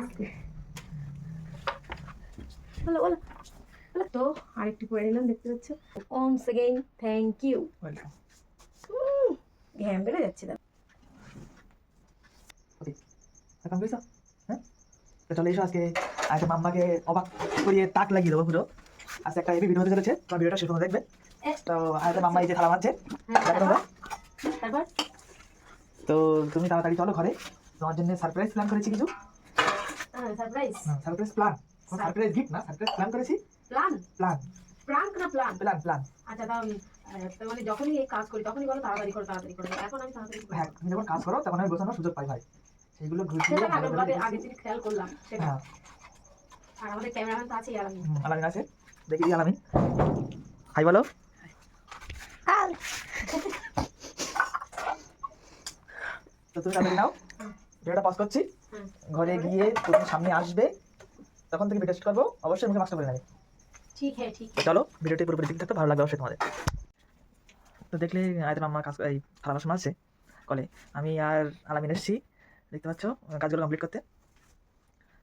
আস্তে বলো বলো বলো তো আরেকটি পরে নিলাম দেখতে পাচ্ছ once again থ্যাংক ইউ ঘ্যাম বেড়ে যাচ্ছে দাদা এখন বুঝছো হ্যাঁ তো চলে এসো আজকে আজকে মাম্মাকে অবাক করিয়ে তাক লাগিয়ে দেবো পুরো আজকে একটা হেভি ভিডিও হতে চলেছে তোমার ভিডিওটা শেষ পর্যন্ত দেখবে তো আজকে মাম্মা এই যে থালা মারছে দেখো তোমরা তারপর তো তুমি তাড়াতাড়ি চলো ঘরে তোমার জন্য সারপ্রাইজ প্ল্যান করেছি কিছু surprise surprise plan surprise gift না সারপ্রাইজ প্ল্যান করেছি প্ল্যান প্ল্যান প্রাঙ্ক না প্ল্যান প্ল্যান প্ল্যান আচ্ছা তাহলে তার মানে যখনই এই কাজ করি তখনই বলো তাড়াতাড়ি করো এখন আমি তাড়াতাড়ি করবো হ্যাঁ তুমি যখন কাজ করো তখন আমি বোঝানোর সুযোগ পাই ভাই সেইগুলো সেটা ভালো করে আগে থেকে খেয়াল করলাম সেটা হ্যাঁ আর আমাদের ক্যামেরাম্যান তো আছেই আলামিন আলামিন আছে দেখি দিই আলামিন হাই বলো তো তুমি তাড়াতাড়ি নাও ভিডিওটা পজ করছি ঘরে গিয়ে তুমি সামনে আসবে তখন থেকে টেস্ট করবো অবশ্যই মুখে মাস্ক করে নেবে ঠিক হ্যাঁ ঠিক তো চলো ভিডিওটি পুরোপুরি দেখতে থাকতে ভালো লাগবে অবশ্যই তোমাদের তো দেখলে আয়তের মাম্মা কাজ এই থালা বাসন আছে কলে আমি আর আলামিন এসেছি দেখতে পাচ্ছ কাজগুলো কমপ্লিট করতে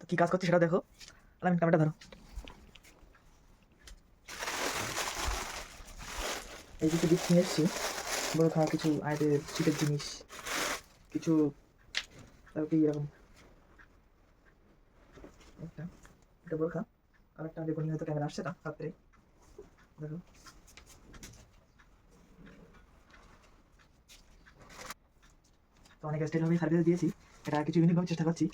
তো কী কাজ করছি সেটা দেখো আলামিন ক্যামেরাটা ধরো এই কিছু গিফট নিয়ে এসেছি বড় খাওয়া কিছু আয়তের শীতের জিনিস কিছু তারপর কি এরকম একটা এটা বোরখা আর একটা বেগুনি হয়তো ক্যামেরা আসছে না রাত্রে দেখো তো অনেক স্টেজ আমি সার্ভিস দিয়েছি এটা কিছু ইউনিকভাবে চেষ্টা করছি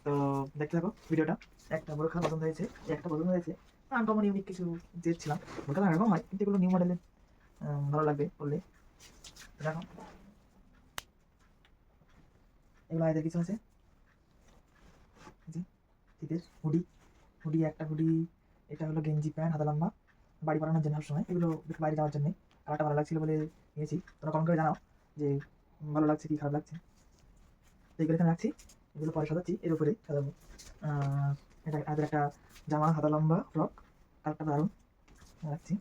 তো দেখতে থাকো ভিডিওটা একটা বোরখা পছন্দ হয়েছে একটা পছন্দ হয়েছে আনকমন ইউনিক কিছু চেয়েছিলাম বোরখা এরকম হয় কিন্তু এগুলো নিউ মডেলের ভালো লাগবে বললে দেখো এগুলো আয়দের কিছু আছে শীতের হুডি হুডি একটা হুডি এটা হলো গেঞ্জি প্যান্ট হাতা লম্বা বাড়ি বানানোর জন্য সবসময় এগুলো বাইরে যাওয়ার জন্য কালারটা ভালো লাগছিল বলে নিয়েছি তোমরা কমেন্ট করে জানাও যে ভালো লাগছে কি খারাপ লাগছে তো এগুলো এখানে রাখছি এগুলো পরে সাজাচ্ছি এর উপরে সাজাবো এটা আদের একটা জামা হাতা লম্বা ফ্রক কালারটা দারুণ রাখছি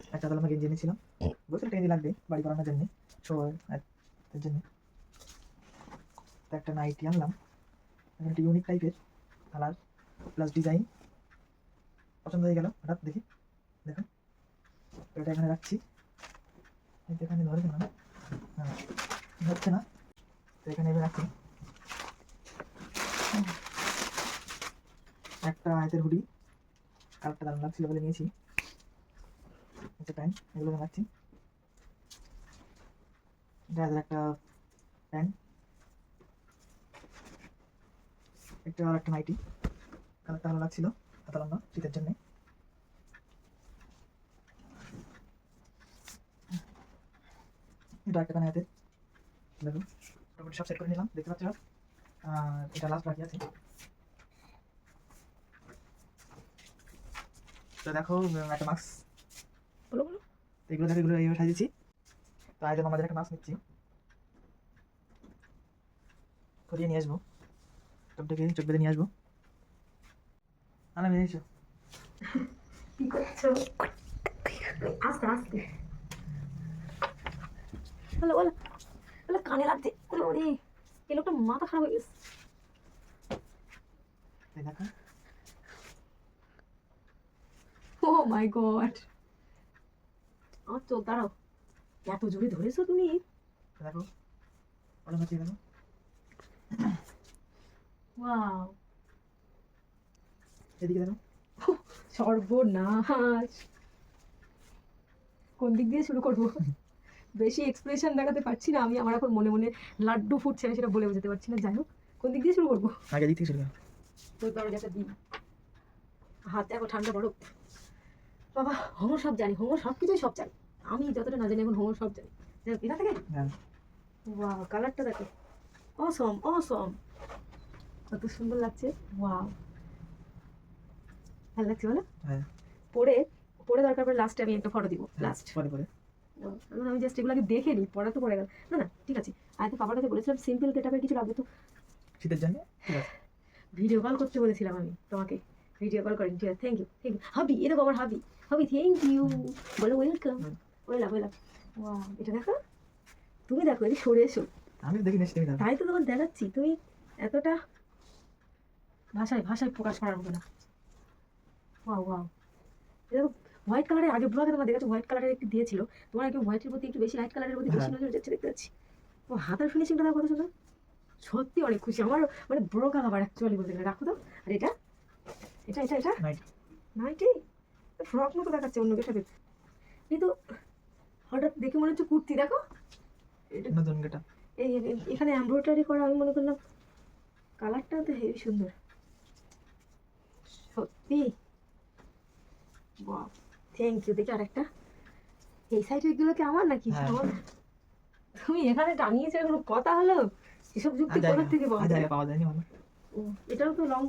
একটা হাতা লম্বা গেঞ্জি এনেছিলাম বলছিলাম গেঞ্জি লাগবে বাড়ি বানানোর জন্য সবার জন্য তো একটা নাইটি আনলাম একটা ইউনিক টাইপের কালার প্লাস ডিজাইন পছন্দ হয়ে গেল হঠাৎ দেখি দেখো এটা এখানে রাখছি এখানে ধরেছে না হ্যাঁ হচ্ছে না তো এখানে এবার রাখছি একটা আয়তের হুডি কালারটা দারুণ লাগছিল বলে নিয়েছি একটা প্যান্ট এগুলো রাখছি এটা একটা প্যান্ট একটা আর একটা নাইটি কালারটা ভালো লাগছিল হাতা লম্বা শীতের জন্যে এটা একটা কানে হাতে দেখুন মোটামুটি সব সেট করে নিলাম দেখতে পাচ্ছ আর এটা লাস্ট বাকি আছে তো দেখো একটা মাস্ক বলো বলো এগুলো দেখো এগুলো এইভাবে সাজিয়েছি তো আজ আমাদের একটা মাস্ক নিচ্ছি করিয়ে নিয়ে আসবো টপটাকে চোখ বেঁধে নিয়ে আসবো আলামিন এসো কি করছো আস্তে আস্তে বলো বলো বলো কানে লাগছে ওরে ওরে এই লোকটা মাথা খারাপ হয়ে গেছে দেখো ও মাই গড আমার চোখ দাঁড়াও এত জোরে ধরেছো তুমি দেখো ওটা হচ্ছে দেখো ওয়াও এদিকে দেখো সর্বনাশ কোন দিক দিয়ে শুরু করবো বেশি এক্সপ্রেশন দেখাতে পারছি না আমি আমার এখন মনে মনে লাড্ডু ফুটছে আমি সেটা বলে বোঝাতে পারছি না যাই হোক কোন দিক দিয়ে শুরু করবো আগে দিক থেকে শুরু করো তোর দরজাটা দিই হাতে এখন ঠান্ডা বরফ বাবা হোমর সব জানি হোমর সব কিছুই সব জানি আমি যতটা না জানি এখন হোমর সব জানি এটা থেকে হ্যাঁ ওয়াও কালারটা দেখো অসম অসম কত সুন্দর লাগছে ওয়াও ভালো লাগছে বলো হ্যাঁ পরে পরে দরকার পড়ে লাস্টে আমি একটা ফটো দিব লাস্ট পরে পরে আমি জাস্ট এগুলোকে দেখে নিই পড়া তো পড়ে গেল না না ঠিক আছে আজ বাবার কাছে বলেছিলাম সিম্পল গেটআপের কিছু লাগবে তো শীতের জন্য ঠিক আছে ভিডিও কল করতে বলেছিলাম আমি তোমাকে ভিডিও কল করেন ঠিক আছে থ্যাংক ইউ হাবি এরকম আমার হাবি হাবি থ্যাংক ইউ বলো ওয়েলকাম ওয়েলাম ওয়েলাম ওয়াও এটা দেখো তুমি দেখো এদিকে সরে এসো আমি দেখি নেক্সট টাইম তাই তো তোমার দেখাচ্ছি তুমি এতটা ভাষায় প্রকাশ করার মতো না। ওয়াও ওয়াও, এটা তো হোয়াইট কালারের, আগে ব্লগে তোমার দেখেছো হোয়াইট কালারের একটু দিয়েছিল, তোমার একটু হোয়াইটের প্রতি একটু বেশি, লাইট কালারের প্রতি বেশি হ্যাঁ। নজর যাচ্ছে দেখতে পাচ্ছি। ও হাতার ফিনিশিংটা দেখো কত সুন্দর, সত্যি অনেক খুশি আমার, মানে বড় কালার অ্যাকচুয়ালি বলতে গেলে। রাখো তো। আর এটা এটা এটা এটা নাইট নাইটি, ফ্রক মতো দেখাচ্ছে অন্য কিছু দেখতে, কিন্তু হঠাৎ দেখে মনে হচ্ছে কুর্তি। দেখো এটা নতুন গেটা। এখানে এমব্রয়ডারি করা, আমি মনে করলাম কালারটা তো হেবি সুন্দর সত্যি। বাহ, থ্যাংক ইউ। দেখি আরেকটা, এই সাইডের গুলো কি আমার নাকি? হ্যাঁ। আমার, তুমি এখানে টানিয়েছো, কোনো কথা হলো? এসব যুক্তি কোথা থেকে আর বলতে? জায়গা পাওয়া যায়নি ভালো। ও এটাও তো লং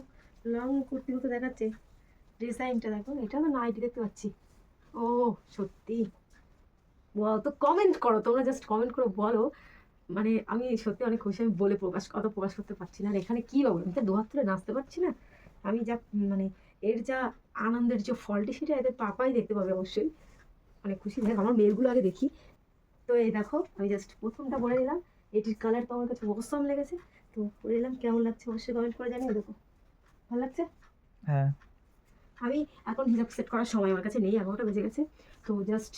লং কুর্তি মতো দেখাচ্ছে, ডিজাইনটা দেখো, এটা তো নাইটি দেখতে পাচ্ছি। ও সত্যি, ওয়াও। তো কমেন্ট করো তোমরা, জাস্ট কমেন্ট করে বলো, মানে আমি সত্যি অনেক খুশি। আমি বলে প্রকাশ করতে পারছি না। আর এখানে কি বাবু, আমি তো দু হাত তুলে নাচতে পারছি না। আমি যা মানে এর যা আনন্দের যে ফলটি, সেটা এদের পাপাই দেখতে পাবে অবশ্যই। অনেক খুশি। দেখ আমার মেয়েগুলো আগে দেখি। তো এই দেখো, আমি জাস্ট প্রথমটা বলে দিলাম, এটির কালার তো আমার কাছে অসম লেগেছে। তো বলে দিলাম, কেমন লাগছে অবশ্যই কমেন্ট করে জানিয়ে। দেখো ভালো লাগছে। হ্যাঁ। আমি এখন হিজাব সেট করার সময় আমার কাছে নেই, 11টা বেজে গেছে। তো জাস্ট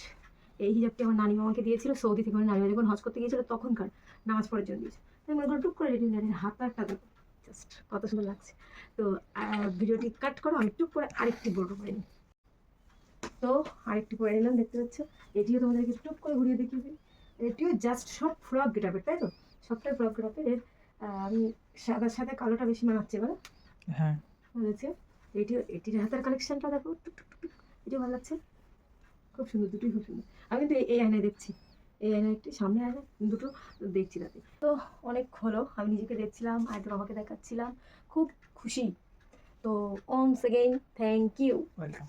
এই হিজাবটি আমার নানি মামাকে দিয়েছিল সৌদি থেকে, মানে নানি যখন হজ করতে গিয়েছিল তখনকার, নামাজ পড়ার জন্য দিয়েছে। আমি মনে করো টুক করে রেডি নানির হাতটা দেখো, জাস্ট কত সুন্দর লাগছে। তো ভিডিওটি কাট করো, আমি টুক করে আরেকটি বড় করে নিই। তো আরেকটি পরে নিলাম, দেখতে পাচ্ছ। এটিও তোমাদেরকে টুক করে ঘুরিয়ে দেখিয়ে দিই। এটিও জাস্ট সব ফ্রক গেটাপের, তাই তো? সবটাই ফ্রক গেটাপের। এর আমি সাদার সাথে কালোটা বেশি মানাচ্ছে এবার, হ্যাঁ। ভালো লাগছে। এটির হাতের কালেকশনটা দেখো, টুক টুক টুক, এটিও ভালো লাগছে, খুব সুন্দর, দুটোই খুব সুন্দর। আমি কিন্তু এই আয়নায় দেখছি, এই আয়নায় একটি, সামনে আয়না, দুটো দেখছি তাতে। তো অনেক হলো, আমি নিজেকে দেখছিলাম আর আমাকে দেখাচ্ছিলাম, খুব খুশি। তো once again thank you. Welcome.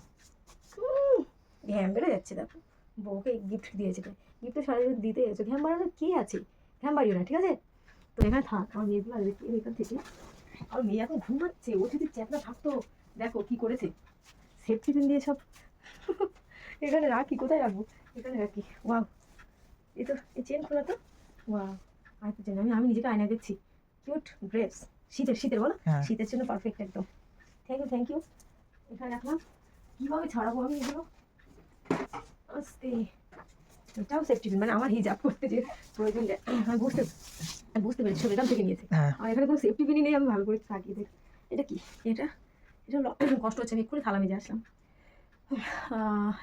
ঘ্যাম বেড়ে যাচ্ছে দেখো, বউকে গিফট দিয়েছে, গিফটে সারা জীবন দিতে যাচ্ছে, ঘ্যাম বাড়ানোর কি আছে? ঘ্যাম বাড়িও না, ঠিক আছে? তো এখানে থাক, আমার মেয়েগুলো আর দেখি এখান থেকে। আর মেয়ে এখন ঘুমাচ্ছে, ও যদি চ্যাপটা থাকতো, দেখো কি করেছে, সেফটি পিন দিয়ে সব এখানে রাখি, কোথায় রাখবো? এখানে রাখি। ওয়াও, এই তো এই চেন খোলা তো, ওয়াও। আর তো চেন, আমি নিজেকে আয়না দেখছি, কিউট ড্রেস, শীতের বলো, হ্যাঁ। শীতের জন্য পারফেক্ট একদম। Thank you. এখানে রাখলাম, কীভাবে ছাড়াবো আমি এগুলো? আস্তে, এটাও সেফটি পিন, মানে আমার হিজাব করতে যে প্রয়োজন, আমি বুঝতে পেরেছি, এখান থেকে নিয়েছে। হ্যাঁ। আর এখানে কোনো সেফটি পিনই নেই, আমি ভালো করে তাকিয়ে দেখি। এটা কি? এটা হলো কষ্ট হচ্ছে, আমি এক্ষুনি থালা মেজে আসলাম।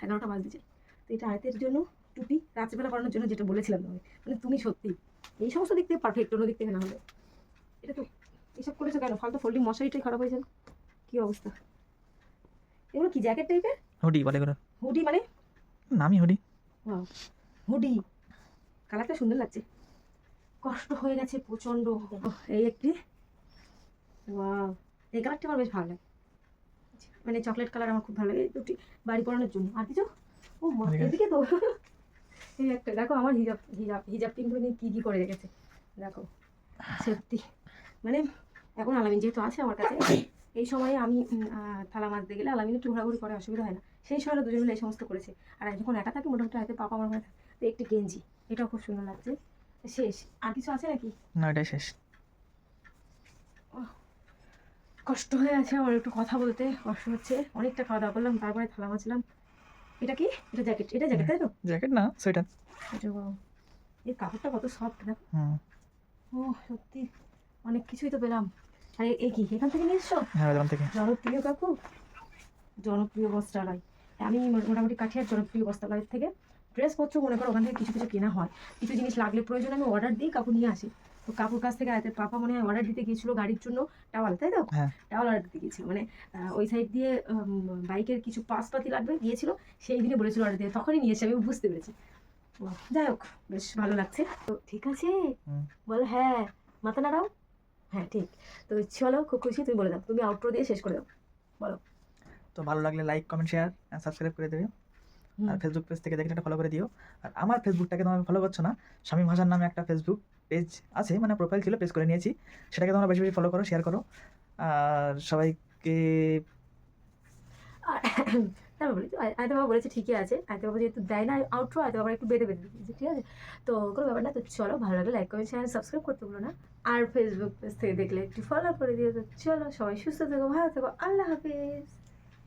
11টা বাজতে চাই। তো এটা আয়তের জন্য টুপি, রাত্রিবেলা পরানোর জন্য, যেটা বলেছিলাম তোমাকে। মানে তুমি সত্যি এই সমস্ত দিক থেকে পারফেক্ট, অন্য দিক থেকে না হলে। এটা তো এসব করেছো কেন? ফালতু ফোল্ডিং, মশারিটাই খারাপ হয়ে যাবে। কী অবস্থা? এগুলো কি জ্যাকেট টাইপের? হুডি বলে এগুলো। হুডি মানে? নামই হুডি। হুডি, কালারটা সুন্দর লাগছে। কষ্ট হয়ে গেছে প্রচণ্ড। এই একটি, ওয়াও, এই কালারটা আমার বেশ ভালো লাগে, মানে চকলেট কালার আমার খুব ভালো লাগে। দুটি বাড়ি পরানোর জন্য। আর কিছু? ও মা, এদিকে তো এই একটা দেখো, আমার হিজাব পিনগুলো নিয়ে কী করে রেখেছে দেখো, সত্যি। মানে এখন আলামিন যেহেতু আছে আমার কাছে, এই সময়ে আমি থালা মাজতে গেলে আলামিন একটু ঘোরাঘুরি করে, অসুবিধা হয় না। সেই সময় দুজন মিলে এই সমস্ত করেছে। আর যখন একা থাকে, মোটামুটি হাতে পাপা আমার মনে থাকে। তো একটি গেঞ্জি, এটাও খুব সুন্দর লাগছে। শেষ? আর কিছু আছে নাকি? না, এটাই শেষ। কষ্ট হয়ে আছে আমার একটু কথা বলতে, কষ্ট হচ্ছে। অনেকটা খাওয়া দাওয়া করলাম, তারপরে থালা মাজলাম। এটা কি? এটা জ্যাকেট, এটা জ্যাকেট তাই তো? জ্যাকেট না, সোয়েটার। এটা বাবা, এই কাপড়টা কত সফট দেখো। হুম। ও সত্যি, অনেক কিছুই তো পেলাম। আর এই কি এখান থেকে নিয়ে এসছো? হ্যাঁ, ওইখান থেকে। জনপ্রিয় কাকু, জনপ্রিয় বস্ত্রালয়। আমি মোটামুটি কাঠিয়ার জনপ্রিয় বস্ত্রালয়ের থেকে ড্রেসপত্র, মনে করো ওখান থেকে কিছু কিছু কেনা হয়। কিছু জিনিস লাগলে প্রয়োজন আমি অর্ডার দিই, কাকু নিয়ে আসি। তো কাকুর কাছ থেকে আয়তের পাপা মনে হয় অর্ডার দিতে গিয়েছিল গাড়ির জন্য টাওয়াল, তাই তো? হ্যাঁ। টাওয়াল অর্ডার দিতে গিয়েছিল, মানে ওই সাইড দিয়ে বাইকের কিছু পাসপাতি লাগবে গিয়েছিল, সেই দিনে বলেছিল অর্ডার দিয়ে, তখনই নিয়ে এসে আমি বুঝতে পেরেছি। যাই হোক, বেশ ভালো লাগছে। তো ঠিক আছে, বলো হ্যাঁ, মাথা নাড়াও। হ্যাঁ ঠিক। তো চলো, খুব খুশি। তুমি বলে দাও, তুমি আউটরো দিয়ে শেষ করে দাও, বলো। তো ভালো লাগলে লাইক, কমেন্ট, শেয়ার, সাবস্ক্রাইব করে দেবে। আর ফেসবুক পেজ থেকে দেখলে একটা ফলো করে দিও। আর আমার ফেসবুকটাকে তোমরা ফলো করছো না, শামীম হাসান নামে একটা ফেসবুক পেজ আছে, মানে প্রোফাইল ছিল, পেজ করে নিয়েছি। সেটাকে তোমরা বেশি বেশি ফলো করো, শেয়ার করো। আর সবাইকে তারপর বলি তো আয়তে বাবা বলেছে ঠিকই আছে, আয়তে বাবা যেহেতু দেয় না আউটরো, আয়তে বাবা একটু বেঁধে বেঁধে দিয়েছে, ঠিক আছে। তো কোনো ব্যাপার না। তো চলো, ভালো লাগলে লাইক কমেন্ট চ্যানেল সাবস্ক্রাইব করতে ভুলো না। আর ফেসবুক পেজ থেকে দেখলে একটু ফলো করে দিও। তো চলো, সবাই সুস্থ থেকো, ভালো থেকো, আল্লাহ হাফিজ।